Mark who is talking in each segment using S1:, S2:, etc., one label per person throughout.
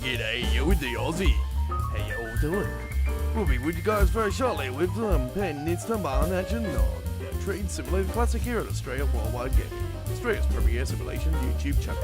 S1: G'day, you with the Aussie. How you all doing? We'll be with you guys very shortly with Pegnitztalbahn action on Train Simulator Classic here at Australia Worldwide Gaming, Australia's premier simulation YouTube channel.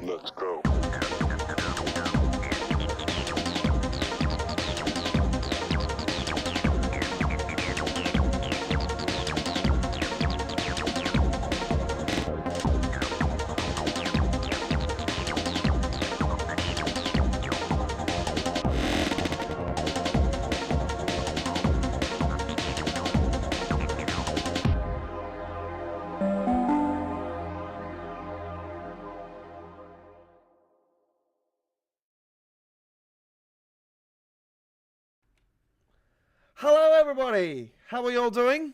S2: Let's go.
S3: Hello everybody, how are you all doing?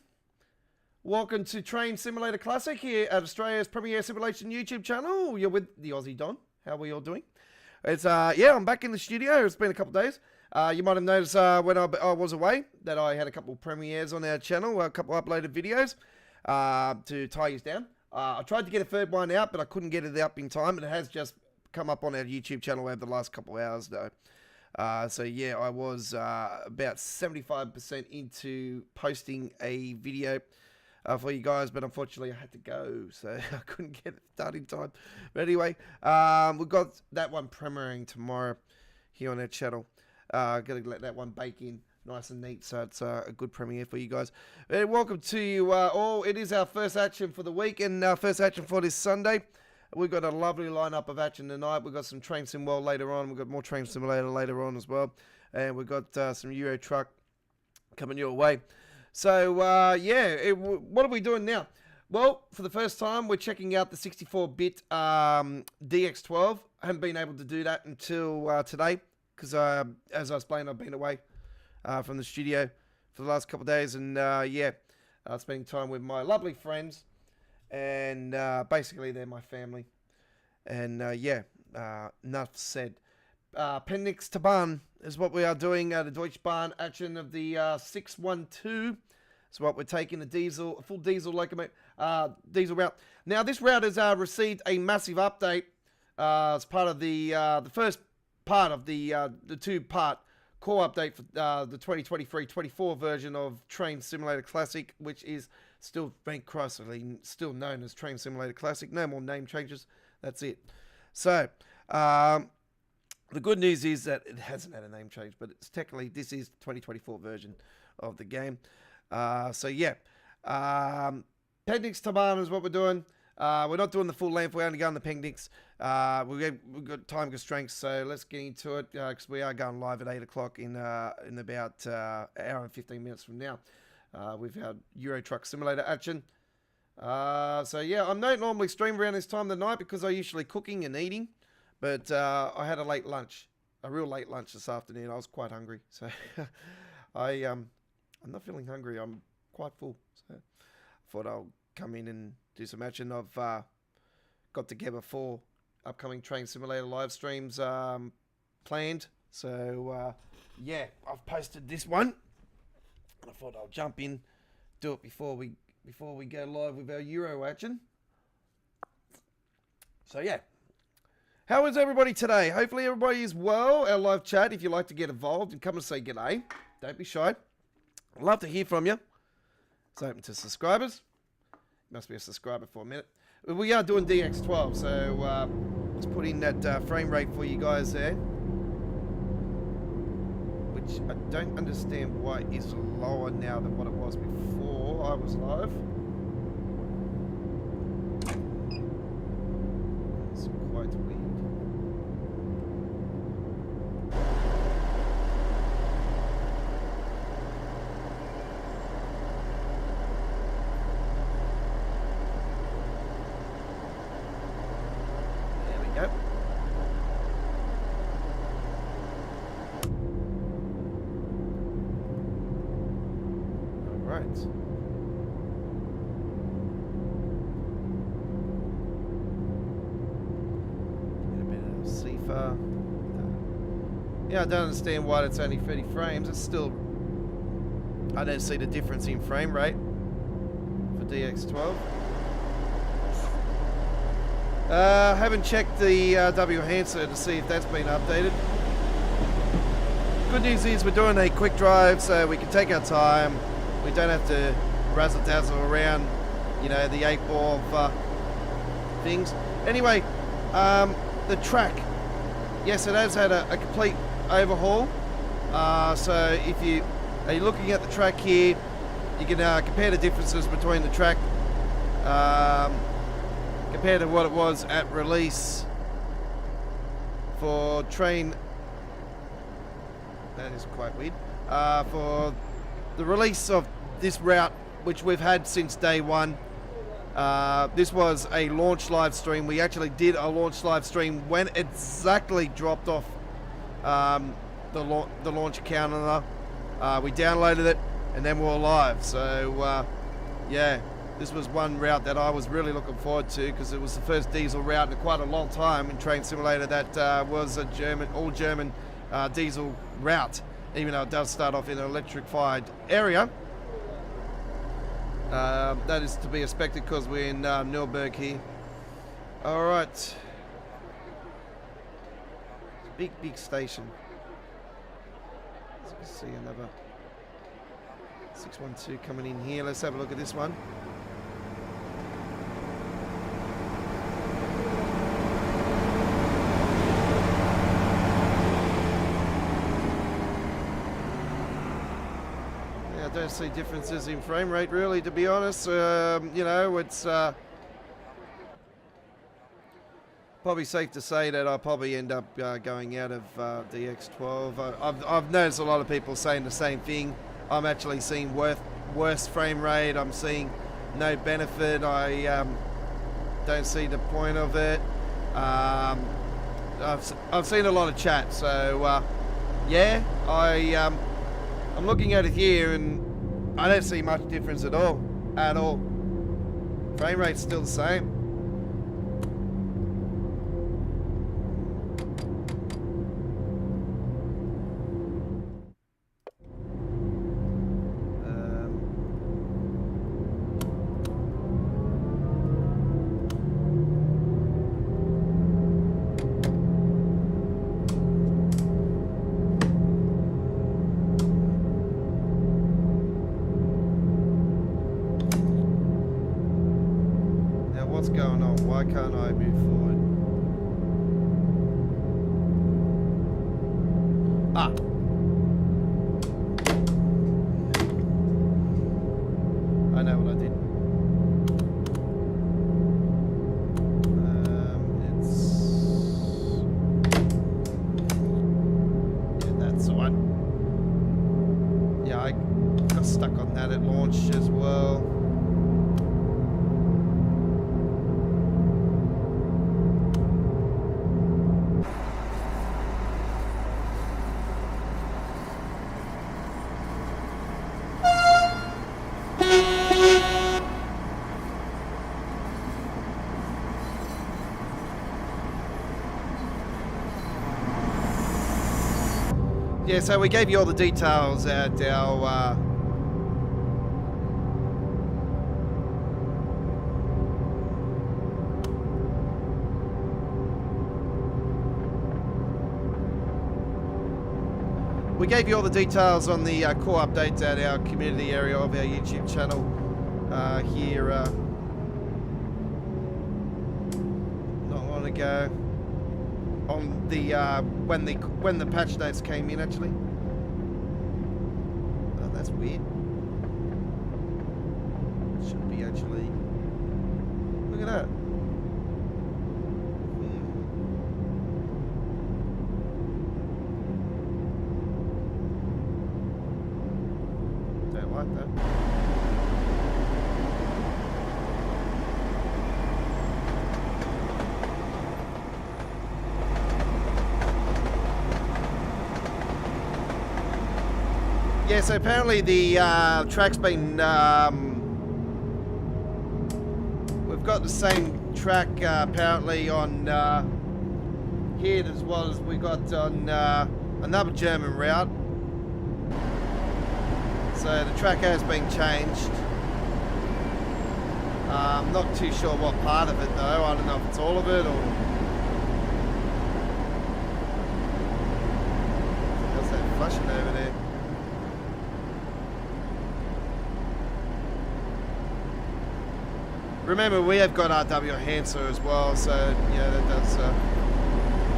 S3: Welcome to Train Simulator Classic here at Australia's premier simulation YouTube channel. You're with the Aussie Don. How are you all doing? It's I'm back in the studio. It's been a couple of days. You might have noticed when I was away that I had a couple of premieres on our channel, a couple of uploaded videos to tie you down. I tried to get a third one out, but I couldn't get it up in time. It has just come up on our YouTube channel over the last couple of hours though. So yeah, I was about 75% into posting a video for you guys, but unfortunately I had to go, so I couldn't get it done in time. But anyway, we've got that one premiering tomorrow here on our channel. Gonna let that one bake in nice and neat, so it's a good premiere for you guys. Welcome to you all. It is our first action for the week and our first action for this Sunday. We've got a lovely lineup of action tonight. We've got some Train Sim World later on. We've got more Train Simulator later on as well. And we've got some Euro Truck coming your way. So, what are we doing now? Well, for the first time, we're checking out the 64-bit DX12. I haven't been able to do that until today because, as I explained, I've been away from the studio for the last couple of days. And, spending time with my lovely friends. And basically they're my family. And enough said. Pegnitztalbahn is what we are doing. The Deutschbahn action of the 612 is what we're taking. A full diesel locomotive, diesel route. Now this route has received a massive update as part of the first part of the two-part core update for the 2023-24 version of Train Simulator Classic, which is still, thank Christ, still known as Train Simulator Classic. No more name changes. That's it. So, the good news is that it hasn't had a name change, but it's technically, this is the 2024 version of the game. Pegnitztalbahn is what we're doing. We're not doing the full length. We're only going to Pegnitz. We've got time constraints, so let's get into it because we are going live at 8 o'clock in about an hour and 15 minutes from now. We've had Euro Truck Simulator action. I'm not normally stream around this time of the night because I'm usually cooking and eating. But I had a real late lunch this afternoon. I was quite hungry. So I'm not feeling hungry. I'm quite full. So I thought I'll come in and do some action. I've got together 4 upcoming Train Simulator live streams planned. So I've posted this one. I thought I'll jump in, do it before we go live with our Euro action. So yeah. How is everybody today? Hopefully everybody is well. Our live chat, if you'd like to get involved and come and say g'day, don't be shy. I'd love to hear from you. It's open to subscribers. Must be a subscriber for a minute. We are doing DX12, so let's put in that frame rate for you guys there. Which I don't understand why is lower now than what it was before I was live. It's quite weird. Yeah, I don't understand why it's only 30 frames. It's still... I don't see the difference in frame rate for DX12. Haven't checked the W answer to see if that's been updated. Good news is we're doing a quick drive, so we can take our time. We don't have to razzle-dazzle around, you know, the 8-ball of things. Anyway, the track. Yes, it has had a complete overhaul. So if you are looking at the track here, you can compare the differences between the track compared to what it was at release for train. That is quite weird. For the release of this route, which we've had since day one. This was a launch live stream. We actually did a launch live stream when it exactly dropped off the launch calendar. We downloaded it and then we were live. So yeah, this was one route that I was really looking forward to because it was the first diesel route in quite a long time in Train Simulator that was a all German diesel route, even though it does start off in an electrified area. That is to be expected because we're in Nuremberg here. Alright. It's a big station. As you can see, another 612 coming in here. Let's have a look at this one. I don't see differences in frame rate really, to be honest. You know, it's probably safe to say that I'll probably end up going out of DX12. I've noticed a lot of people saying the same thing. I'm actually seeing worse frame rate. I'm seeing no benefit. I don't see the point of it. I've seen a lot of chat, so yeah, I'm looking at it here and I don't see much difference at all. Frame rate's still the same. What's going on? Why can't I move forward? Ah. I know what I did. Yeah, that's the one. Yeah, I got stuck on that at launch as well. Yeah, so we gave you all the details at our we gave you all the details on the core updates at our community area of our YouTube channel here not long ago on the when the patch notes came in actually. Oh, that's weird. Should be actually. Look at that. Don't like that. Yeah, so apparently the track's been, we've got the same track apparently on here as well as we got on another German route. So the track has been changed. I'm not too sure what part of it though. I don't know if it's all of it or... What's that flashing over there? Remember, we have got RW Hanser as well, so yeah, that does a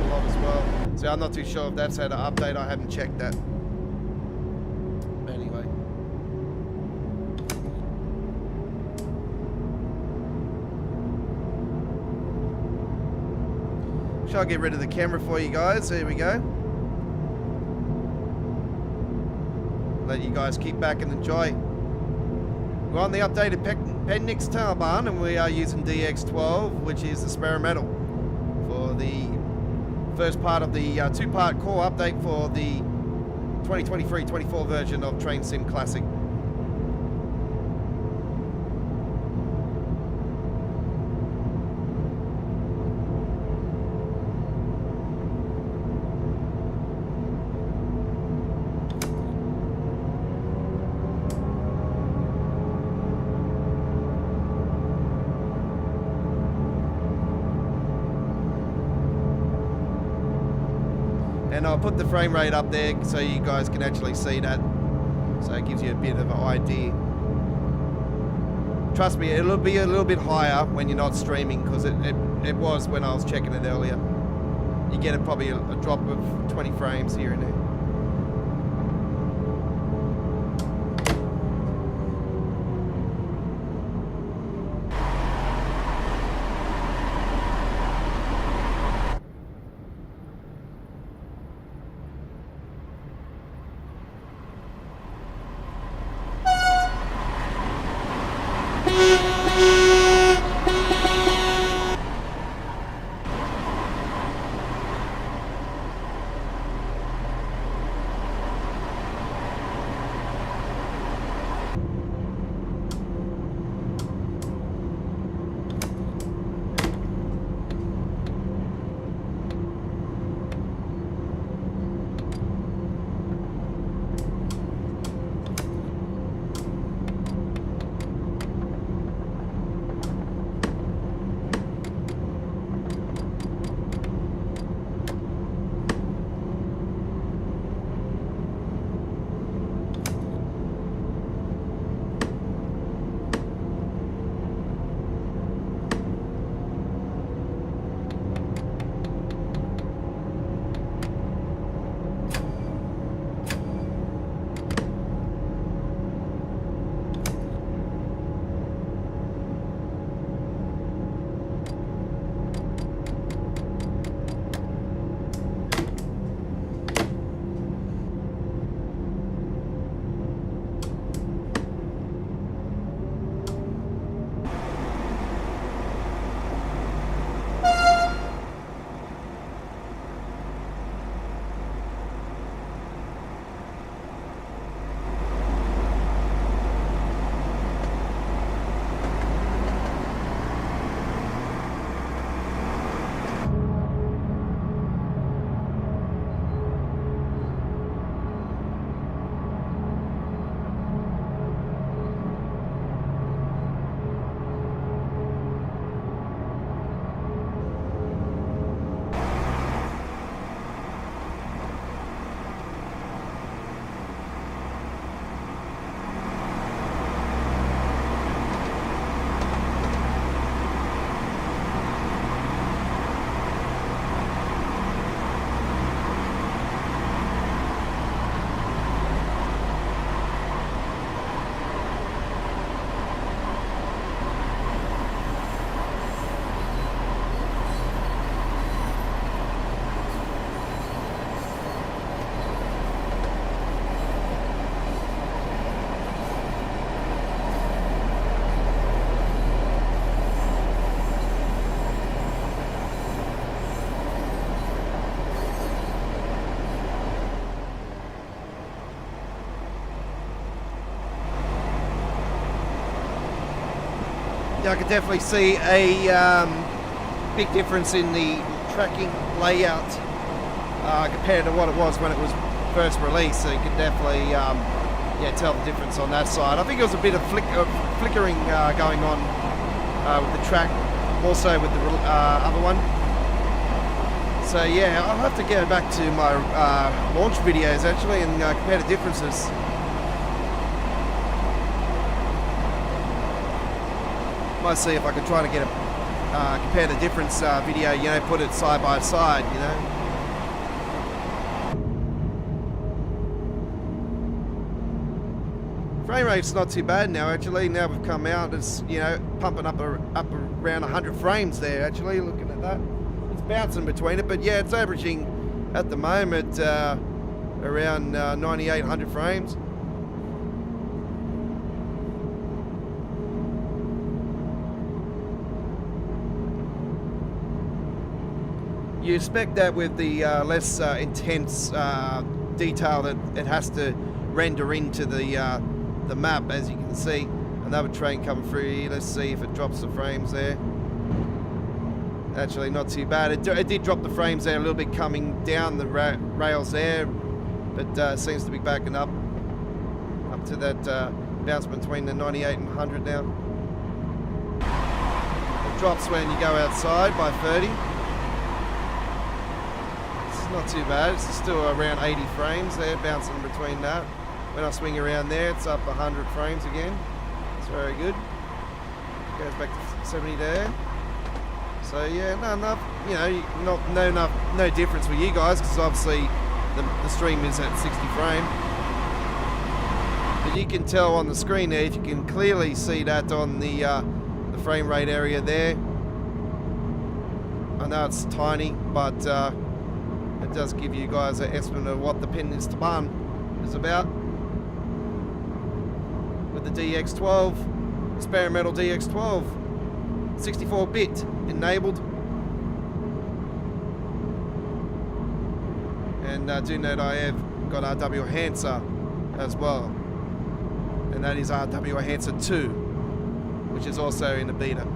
S3: lot as well. So I'm not too sure if that's had an update. I haven't checked that. Anyway. Shall I get rid of the camera for you guys? There we go. Let you guys keep back and enjoy. We're on the updated Pegnitztalbahn and we are using DX12, which is the experimental for the first part of the two-part core update for the 2023-24 version of Train Sim Classic. And I'll put the frame rate up there so you guys can actually see that. So it gives you a bit of an idea. Trust me, it'll be a little bit higher when you're not streaming because it was when I was checking it earlier. You get probably a drop of 20 frames here and there. Yeah, I could definitely see a big difference in the tracking layout compared to what it was when it was first released. So you can definitely yeah, tell the difference on that side. I think there was a bit of flickering going on with the track, also with the other one. So yeah, I'll have to go back to my launch videos actually and compare the differences. Might see if I can try to get a compare the difference video, you know, put it side by side, you know. Frame rate's not too bad now actually. Now we've come out, it's, you know, pumping up around 100 frames there actually, looking at that. It's bouncing between it, but yeah, it's averaging at the moment around 9800 frames. You expect that with the less intense detail that it has to render into the map, as you can see. Another train coming through here. Let's see if it drops the frames there. Actually, not too bad. It did drop the frames there a little bit coming down the rails there, but seems to be backing up to that bounce between the 98 and 100 now. It drops when you go outside by 30. Not too bad, it's still around 80 frames there, bouncing between that. When I swing around there, it's up 100 frames again. It's very good. Goes back to 70 there. So yeah, no difference for you guys, because obviously the stream is at 60 frame. But you can tell on the screen there, if you can clearly see that on the frame rate area there. I know it's tiny, but it does give you guys an estimate of what the Pegnitztalbahn is about. With the DX12, experimental DX12, 64-bit enabled. And do note I have got RW Enhancer as well. And that is RW Enhancer 2, which is also in the beta.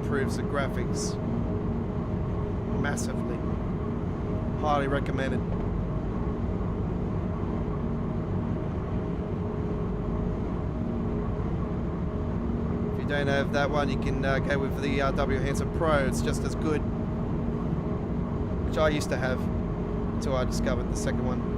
S3: Improves the graphics massively. Highly recommended. If you don't have that one, you can go with the RW Enhancer Pro. It's just as good, which I used to have until I discovered the second one.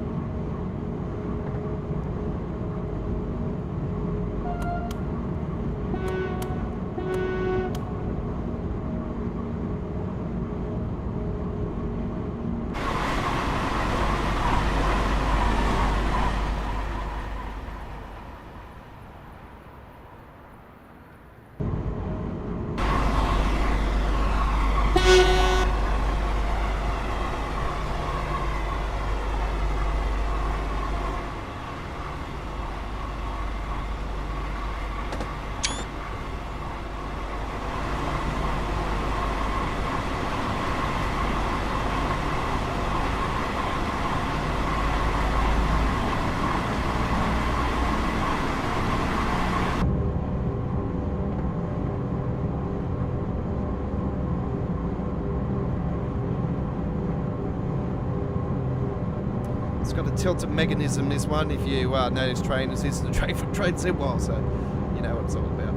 S3: It's got a tilted mechanism, this one, if you notice trainers. This is the train sim wall, so you know what it's all about.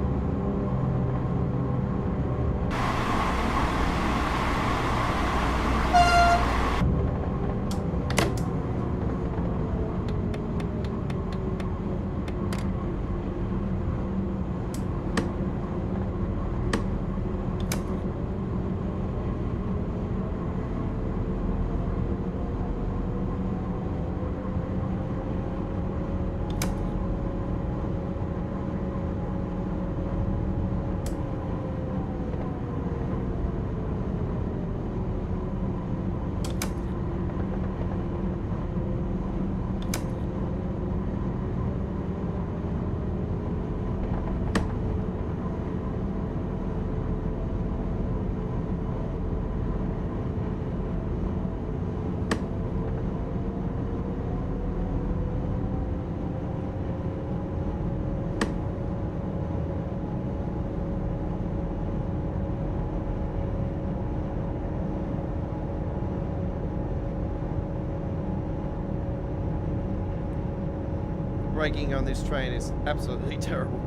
S3: braking on this train is absolutely terrible.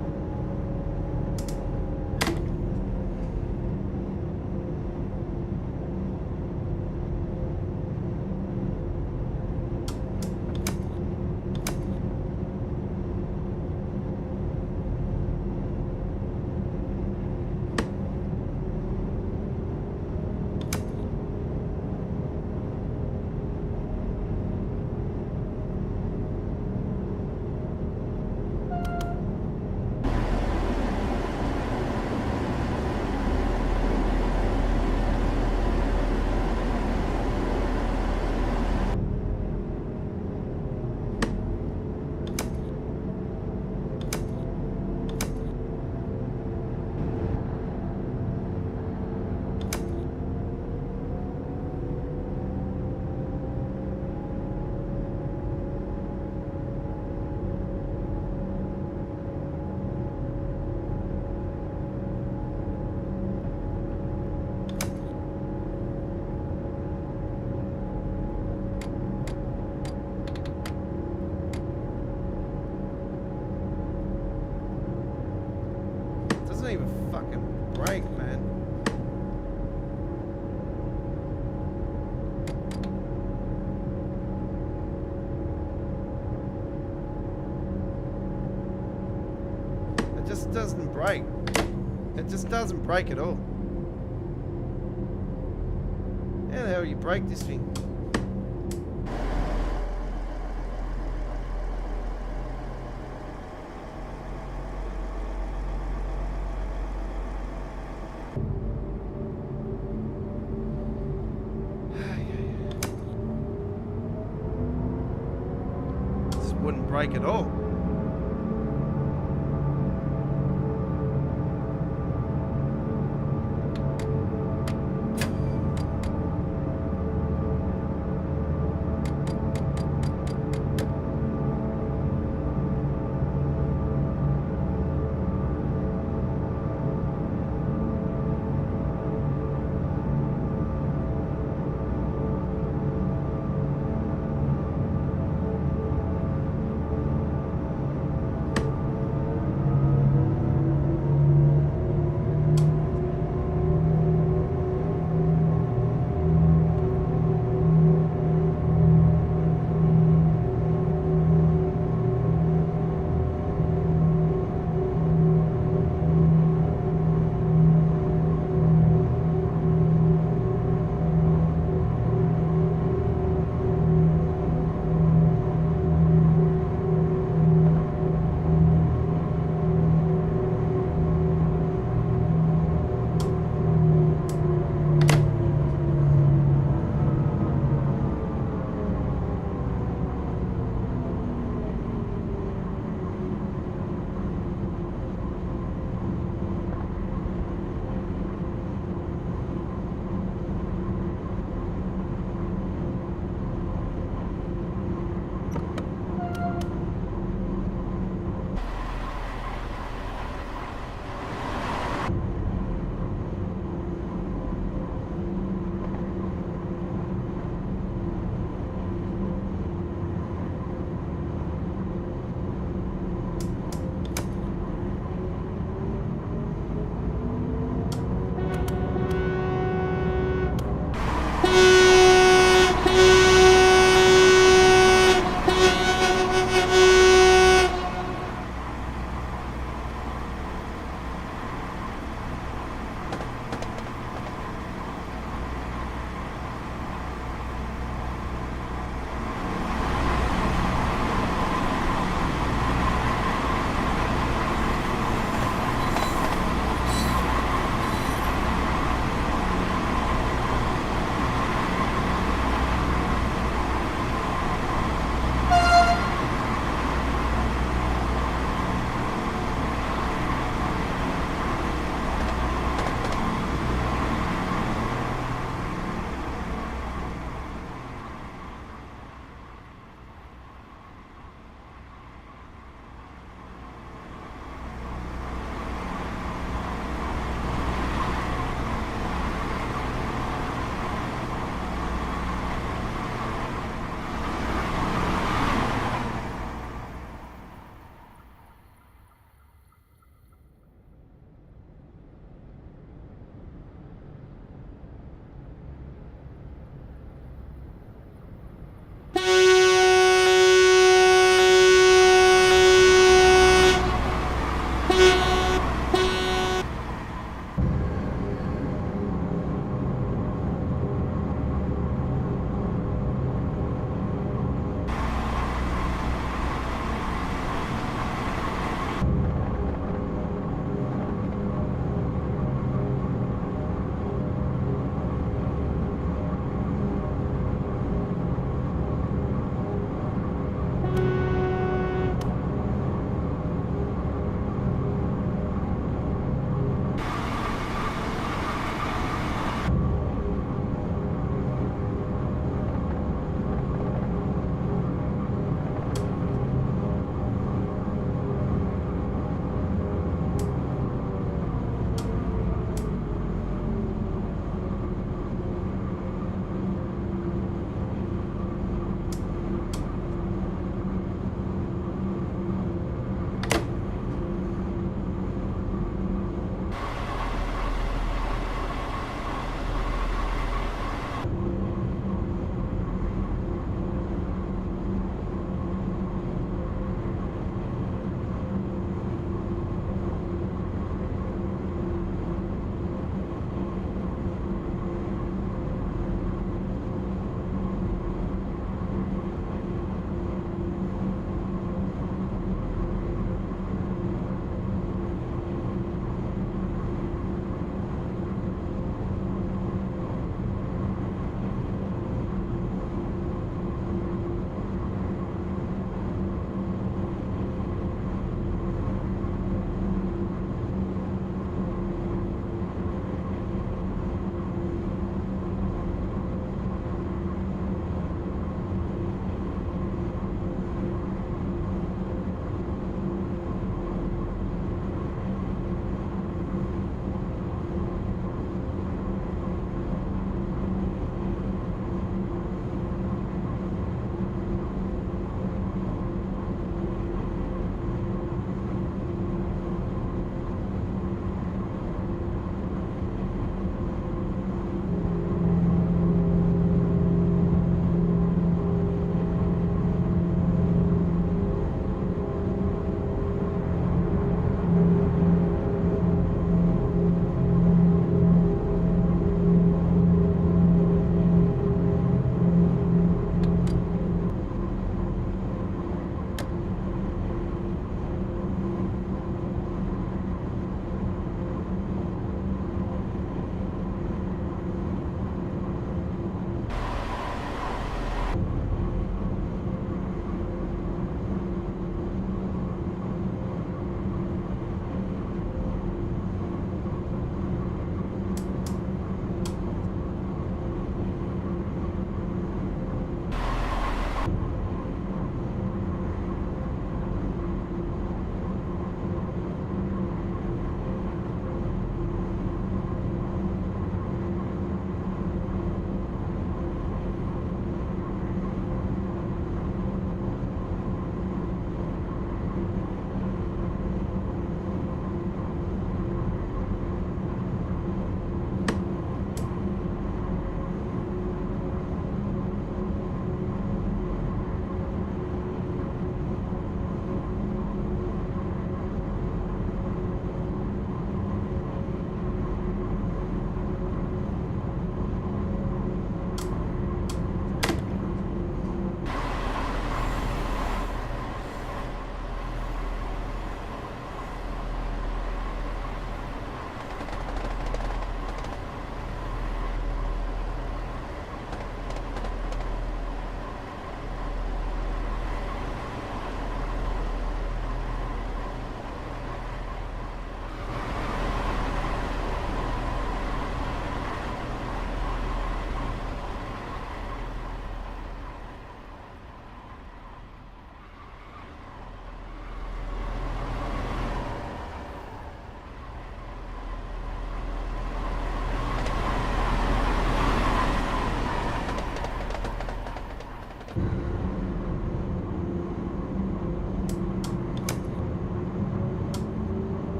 S3: Doesn't even fucking brake, man. It just doesn't brake. It just doesn't brake at all. How the hell you brake this thing? Wouldn't break at all.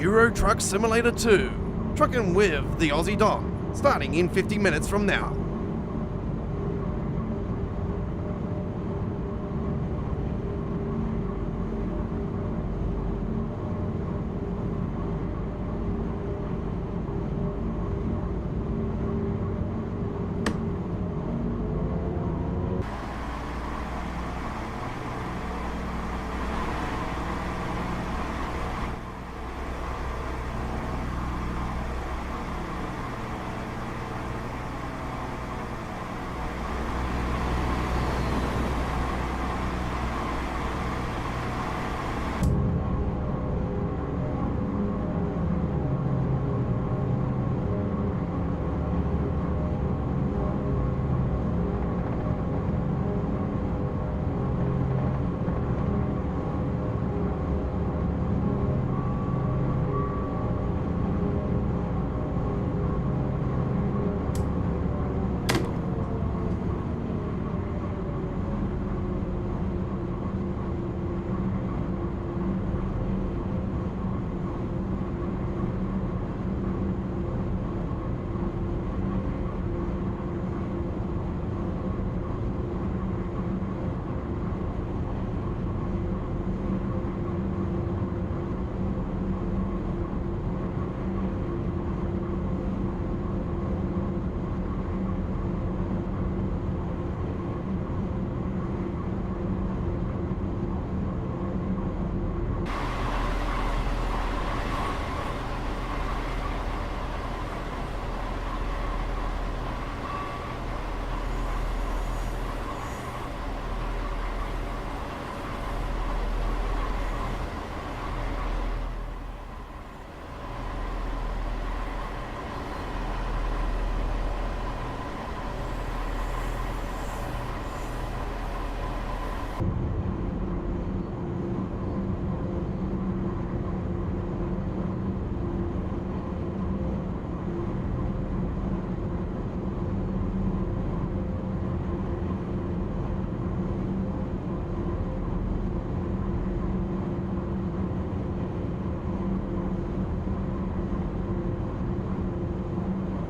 S1: Euro Truck Simulator 2, trucking with the Aussie Don, starting in 50 minutes from now.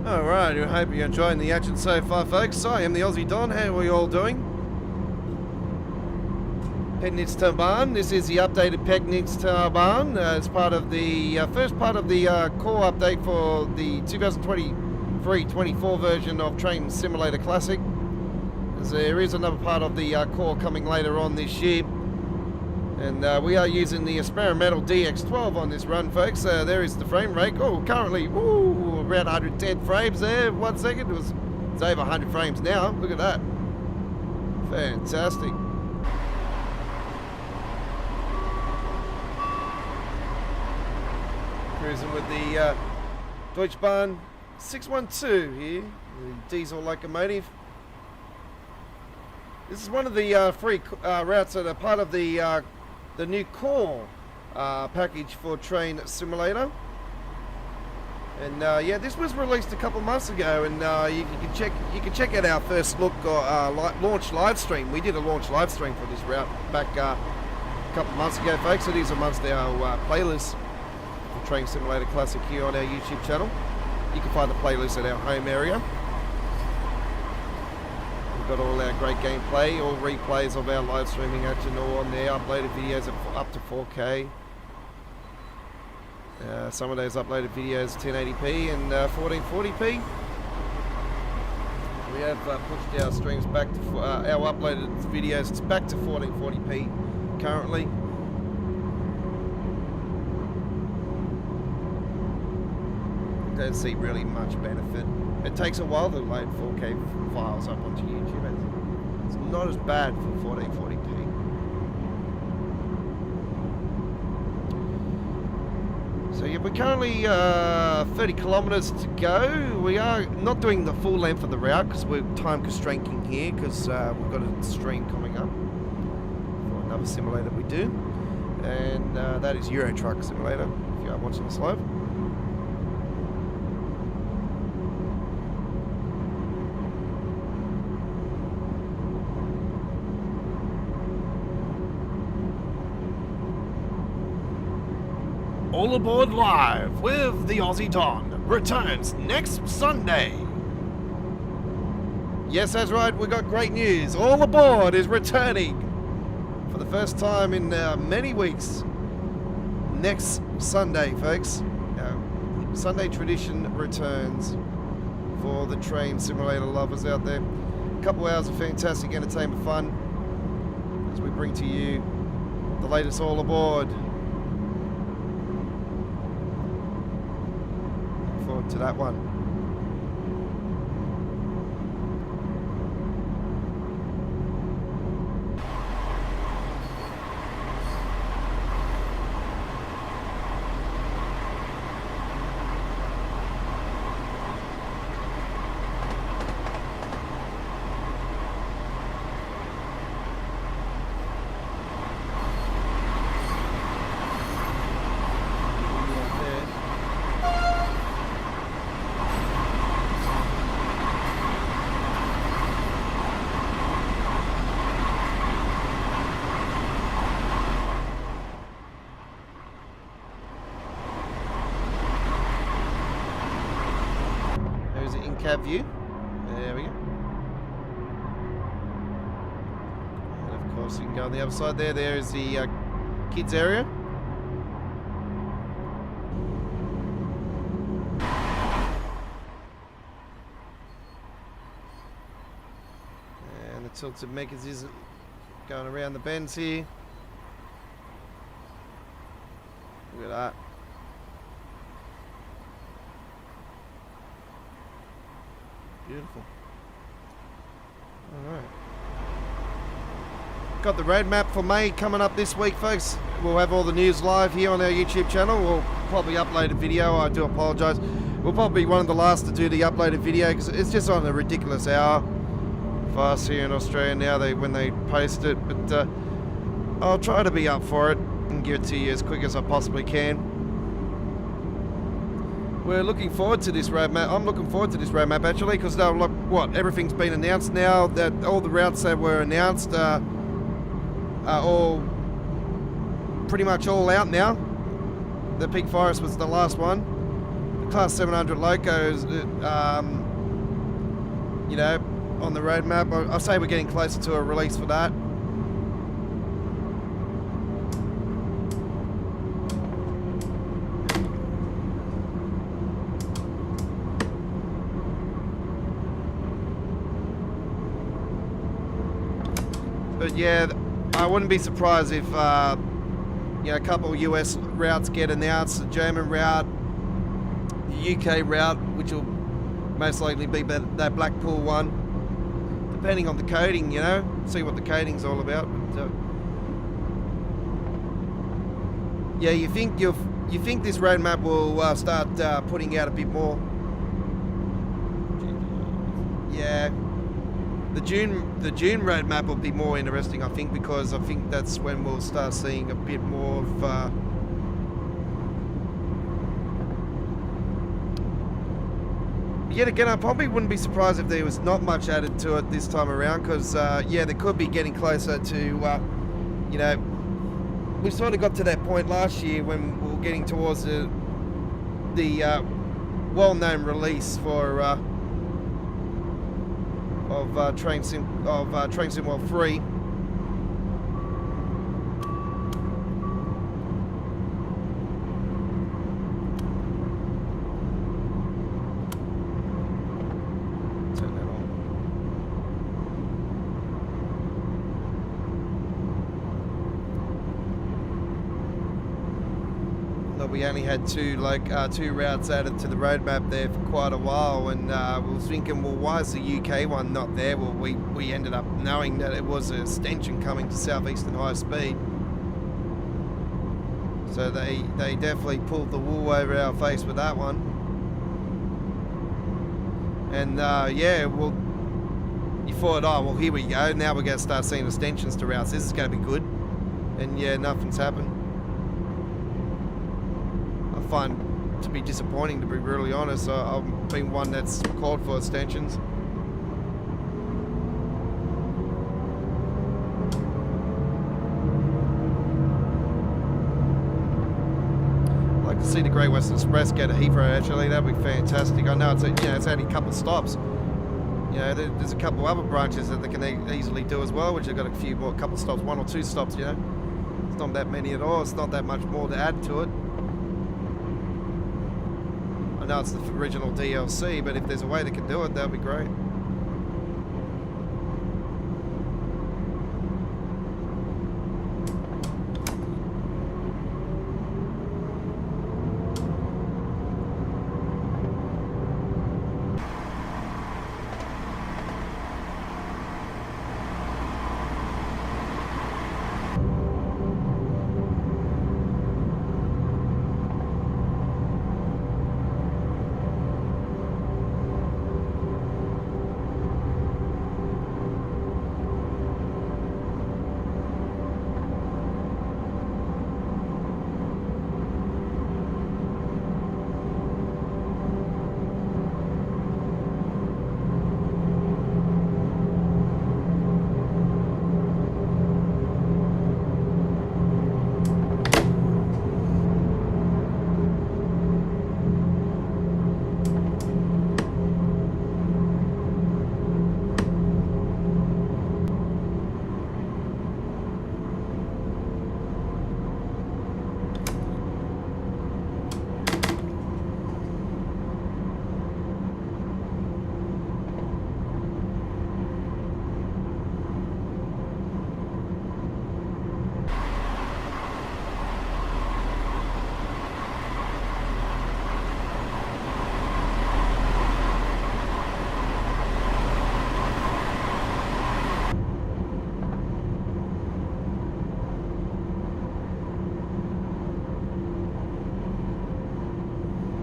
S1: Alright, I hope you're enjoying the action so far, folks. I am the Aussie Don. How are you all doing? Pegnitztalbahn. This is the updated Pegnitztalbahn as part of the first part of the core update for the 2023-24 version of Train Simulator Classic. As there is another part of the core coming later on this year. And we are using the experimental DX12 on this run, folks. There is the frame rate. Oh, currently, around 110 frames there. 1 second. It's over 100 frames now. Look at that. Fantastic. Cruising with the Deutschbahn 612 here. The diesel locomotive. This is one of the free routes that are part of the new core package for Train Simulator. And yeah, this was released a couple months ago, and you can check out our first look launch live stream. We did a launch live stream for this route back a couple months ago, folks. It is amongst our playlist for Train Simulator Classic here on our YouTube channel. You can find the playlist at our home area. We've got all our great gameplay, all replays of our live streaming action, all on there. Uploaded videos up to 4K. Some of those uploaded videos 1080p and 1440p. We have pushed our streams back to our uploaded videos back to 1440p currently. Don't see really much benefit. It takes a while to load 4K files up onto YouTube. It's not as bad for 1440p. So yeah, we're currently 30 kilometers to go. We are not doing the full length of the route because we're time constraining here because we've got a stream coming up for another simulator we do. And that is Euro Truck Simulator, if you are watching this live.
S3: All Aboard Live with the Aussie Don returns next Sunday. Yes, that's right, we got great news. All Aboard is returning for the first time in many weeks. Next Sunday, folks. Sunday tradition returns for the train simulator lovers out there. A couple hours of fantastic entertainment fun as we bring to you the latest All Aboard. Look forward to that one. Cab view. There we go. And of course you can go on the other side there. There is the kids area. And the tilted makers is going around the bends here. Look at that. Beautiful. Alright. Got the roadmap for May coming up this week, folks. We'll have all the news live here on our YouTube channel. We'll probably upload a video. I do apologise. We'll probably be one of the last to do the uploaded video because it's just on a ridiculous hour for us here in Australia now when they post it. But I'll try to be up for it and give it to you as quick as I possibly can. We're looking forward to this roadmap. I'm looking forward to this roadmap actually because look, what, everything's been announced now. That all the routes that were announced are all pretty much all out now. The Peak Forest was the last one. The Class 700 Locos, you know, on the roadmap. I'll say we're getting closer to a release for that. But yeah, I wouldn't be surprised if you know, a couple of US routes get announced. The German route, the UK route, which will most likely be that Blackpool one, depending on the coding. You know, see what the coding's all about. But, yeah, you think this roadmap will start putting out a bit more? Yeah. The June roadmap will be more interesting, I think, because I think that's when we'll start seeing a bit more of yet again, I probably wouldn't be surprised if there was not much added to it this time around, because yeah, they could be getting closer to you know, we sort of got to that point last year when we were getting towards the well-known release for of Train Sim World 3. Turn that on. Look, we only had two routes added to the roadmap there for quite a while, and we was thinking, well, why is the UK one not there? Well, we ended up knowing that it was an extension coming to Southeastern High Speed, so they definitely pulled the wool over our face with that one. And yeah, well, you thought, oh well, here we go, now we're going to start seeing extensions to routes, this is going to be good, and yeah, nothing's happened. I find to be disappointing, to be really honest. I've been one that's called for extensions. Like see the Great Western Express go to Heathrow. Actually, that'd be fantastic. I know it's it's only a couple stops. You know, there's a couple other branches that they can easily do as well, which have got a few more, couple stops, 1 or 2 stops. You know, it's not that many at all. It's not that much more to add to it. I know it's the original DLC, but if there's a way they can do it, that'd be great.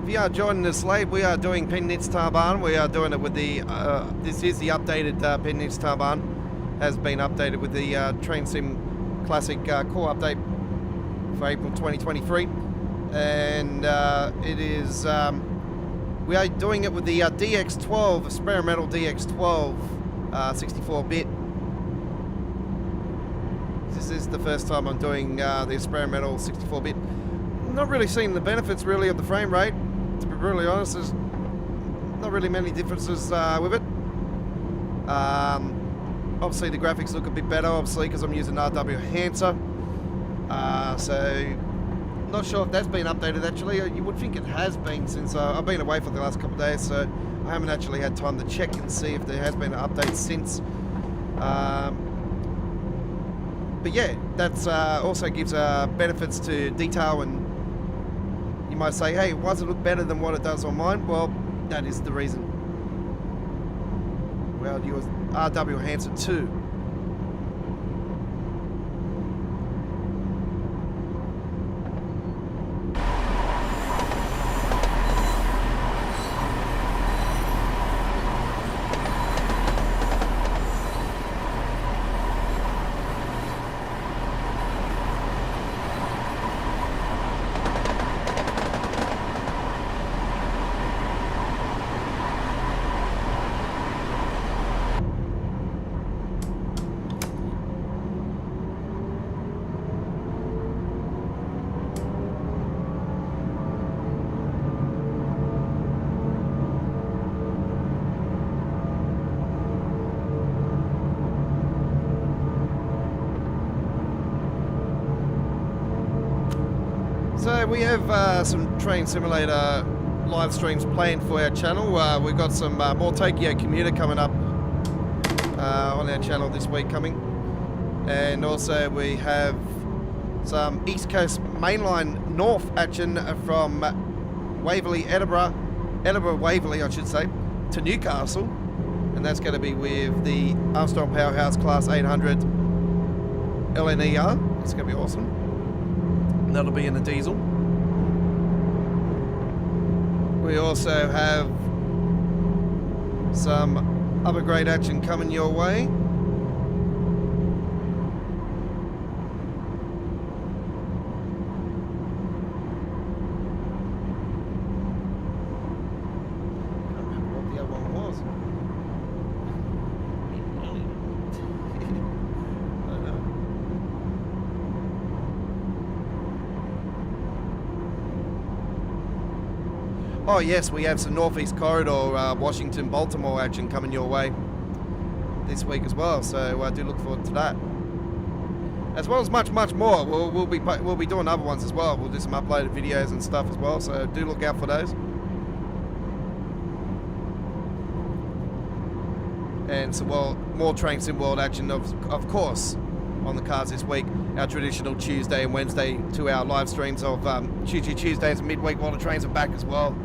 S3: If you are joining us late, we are doing Pegnitztalbahn. We are doing it with the, this is the updated Pegnitztalbahn. Has been updated with the Train Sim Classic core update for April 2023. And it is, we are doing it with the DX12, experimental DX12 64-bit. This is the first time I'm doing the experimental 64-bit. Not really seeing the benefits really of the frame rate. To be really honest, there's not really many differences with it. Obviously the graphics look a bit better, obviously, because I'm using RW Enhancer. So not sure if that's been updated actually. You would think it has been, since I've been away for the last couple of days, so I haven't actually had time to check and see if there has been an update since. But yeah, that's also gives benefits to detail, and you might say, hey, why does it look better than what it does on mine? Well, that is the reason. Well, use RW Enhancer 2. So we have some Train Simulator live streams planned for our channel. We've got some more Tokyo Commuter coming up on our channel this week coming. And also we have some East Coast Mainline North action from Waverley, Edinburgh Waverley I should say, to Newcastle. And that's going to be with the Armstrong Powerhouse Class 800 LNER. It's going to be awesome. And that'll be in the diesel. We also have some other great action coming your way. Oh yes, we have some Northeast Corridor, Washington, Baltimore action coming your way this week as well. So I do look forward to that, as well as much more. We'll be doing other ones as well. We'll do some uploaded videos and stuff as well. So do look out for those. And so, well, more Train Sim World action, of course, on the cards this week. Our traditional Tuesday and Wednesday 2-hour live streams of Choo Choo Tuesdays and midweek while the trains are back as well.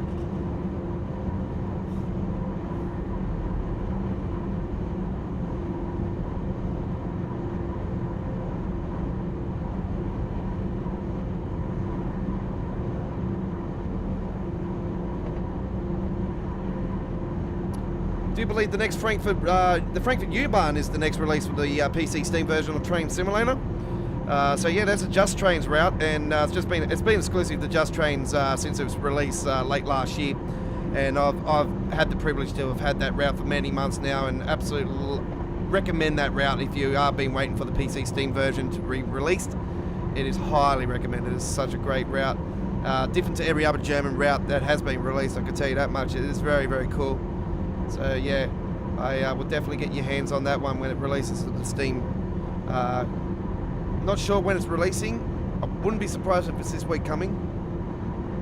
S3: Do you believe the next Frankfurt U-Bahn is the next release for the PC Steam version of Train Simulator? So yeah, that's a Just Trains route, and it's been exclusive to Just Trains since it was released late last year, and I've had the privilege to have had that route for many months now, and absolutely recommend that route if you are been waiting for the PC Steam version to be released. It is highly recommended. It's such a great route, different to every other German route that has been released. I can tell you that much. It is very, very cool. So yeah, I will definitely get your hands on that one when it releases to the Steam. Not sure when it's releasing. I wouldn't be surprised if it's this week coming.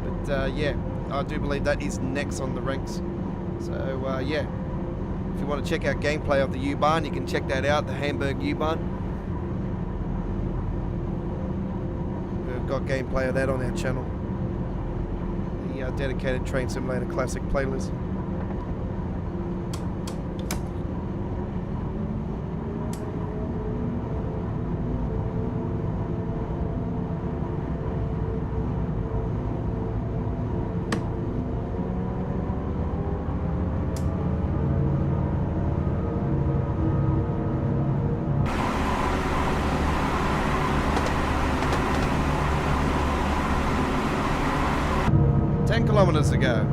S3: But yeah, I do believe that is next on the ranks. So yeah, if you want to check out gameplay of the U-Bahn, you can check that out, the Hamburg U-Bahn. We've got gameplay of that on our channel. The dedicated Train Simulator Classic playlist. Kilometers ago.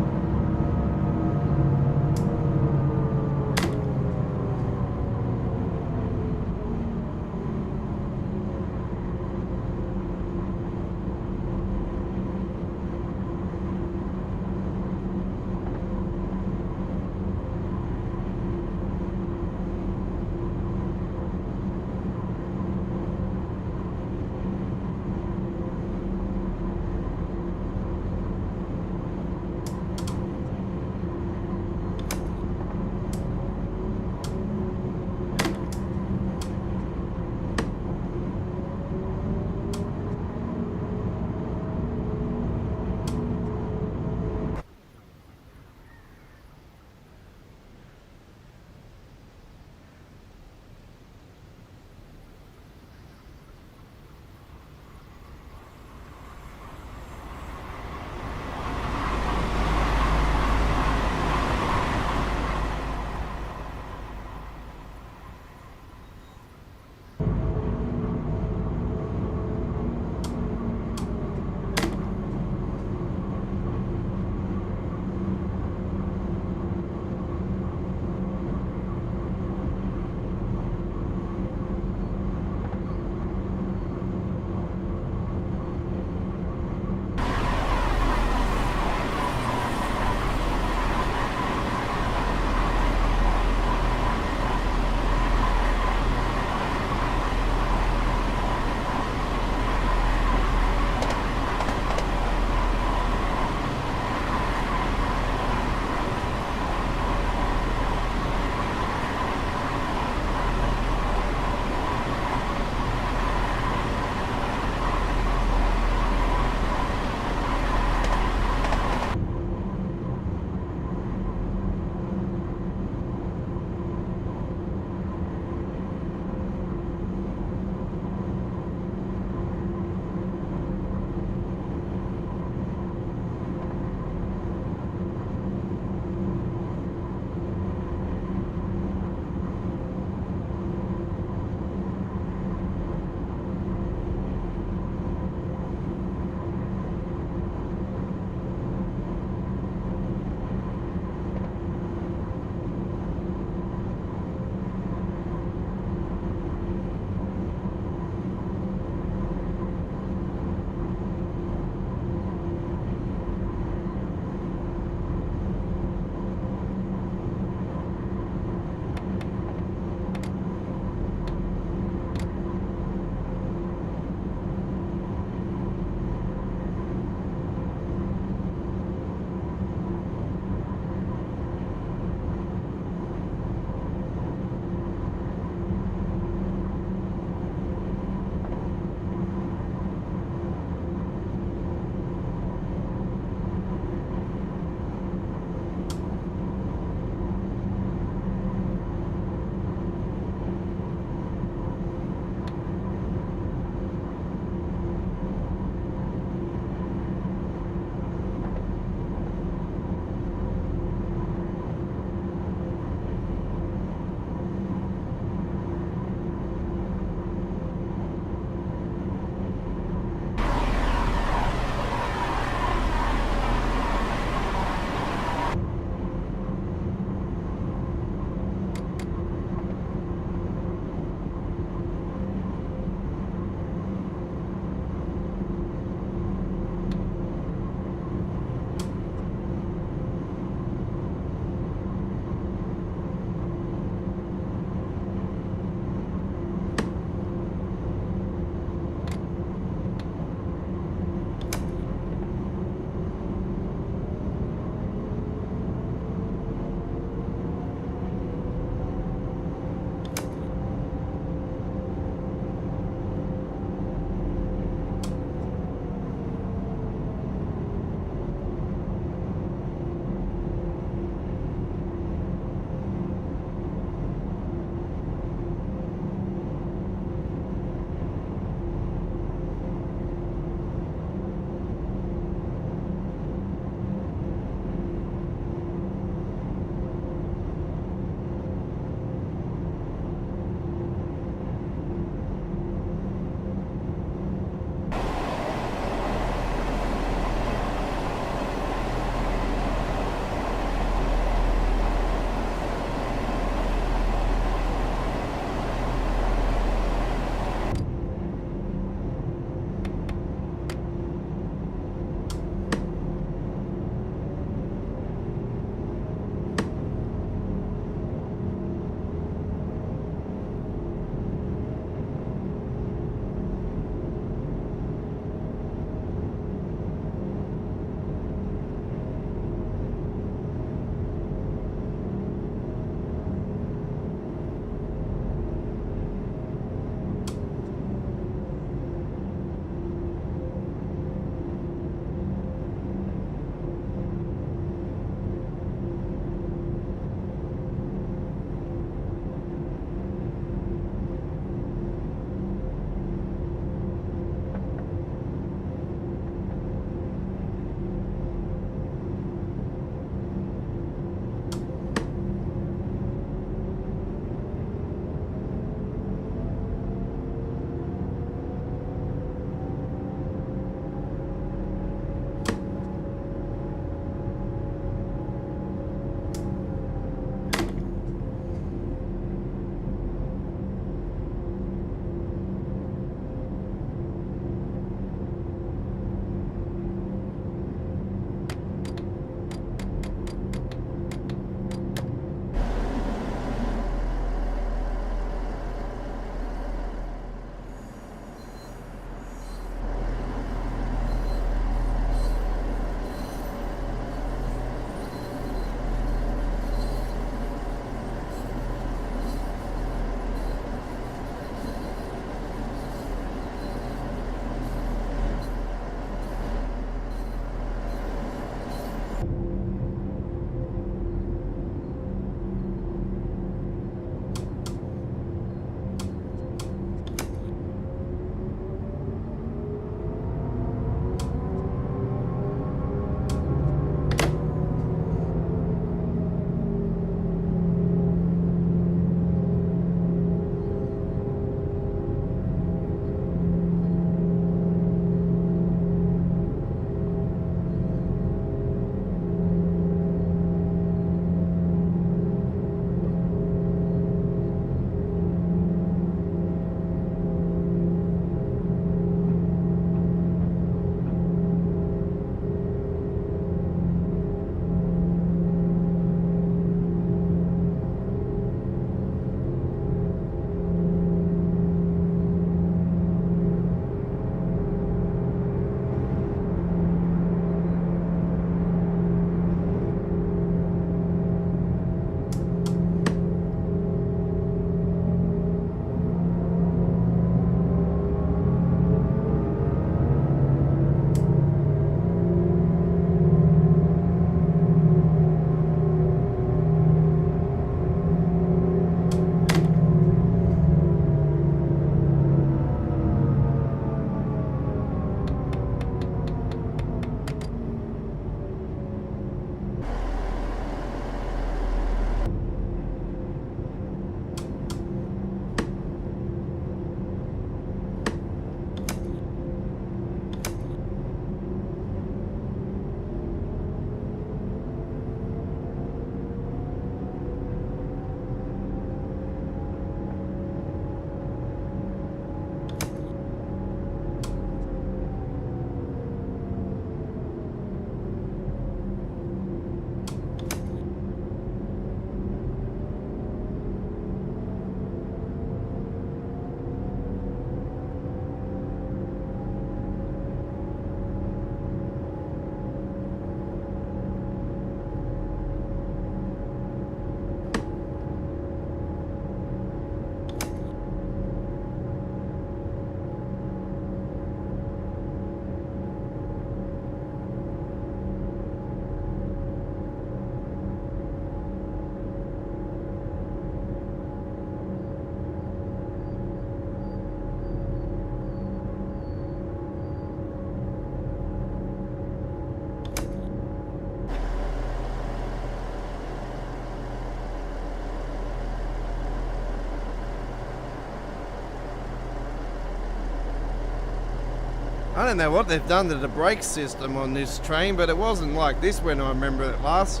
S3: I don't know what they've done to the brake system on this train, but it wasn't like this when I remember it last.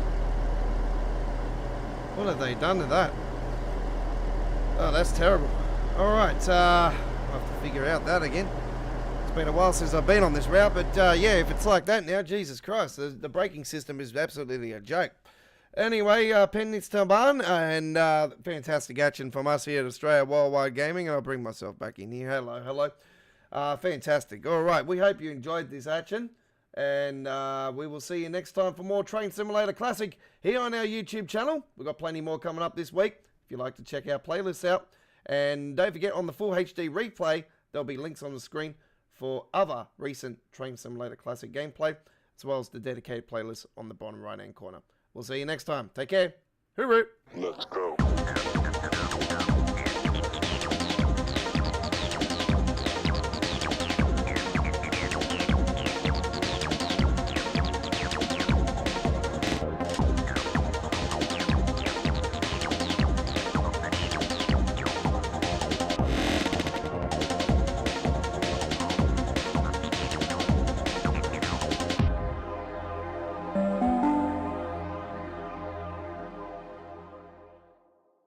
S3: What have they done to that? Oh, that's terrible. Alright, I'll have to figure out that again. It's been a while since I've been on this route, but yeah, if it's like that now, Jesus Christ, the braking system is absolutely a joke. Anyway, Pegnitztalbahn, and fantastic action from us here at Australia Worldwide Gaming, and I'll bring myself back in here. Hello. Fantastic. Alright, we hope you enjoyed this action, and we will see you next time for more Train Simulator Classic here on our YouTube channel. We've got plenty more coming up this week, if you'd like to check our playlists out. And don't forget, on the full HD replay, there'll be links on the screen for other recent Train Simulator Classic gameplay, as well as the dedicated playlist on the bottom right-hand corner. We'll see you next time. Take care. Hooroo!
S2: Let's go.